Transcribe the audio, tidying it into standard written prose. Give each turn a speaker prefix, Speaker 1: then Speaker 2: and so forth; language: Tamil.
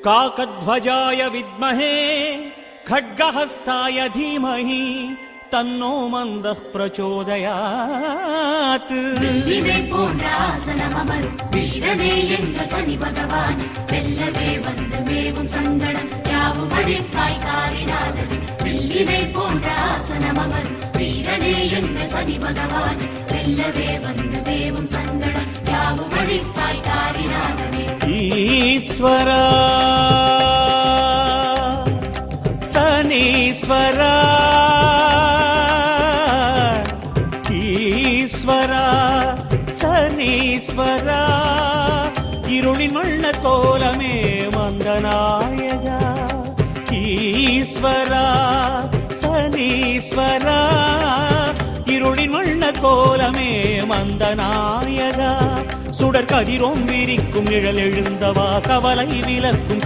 Speaker 1: काकध्वजाय विद्महे खड्गहस्ताय धीमहि तन्नो मन्दः प्रचोदयात्
Speaker 2: வில்லினை போன்ற ஆசனம் அமரும் வீரனே எங்கள் சனி பகவான் வெல்லவே வந்து மேவும் சங்கடம் யாவும் அழிப்பாய் காரிடாதது வில்லினை போன்ற ஆசனம் அமரும் வீரனே எங்கள் சனி பகவான் வெல்லவே வந்து மேவும் சங்கடம் யாவும் அழிப்பாய் காரிடாதது
Speaker 1: ஈஸ்வரா சனீஸ்வரா ஈஸ்வரா சனீஸ்வரா இருளின் வண்ண கோலமே மந்தநாயகா ஈஸ்வரா சனீஸ்வரா இருளின் வண்ண கோலமே மந்தநாயகா சுடர் கதிரோம் விரிக்கும் நிழல் எழுந்தவா கவலை விலக்கும்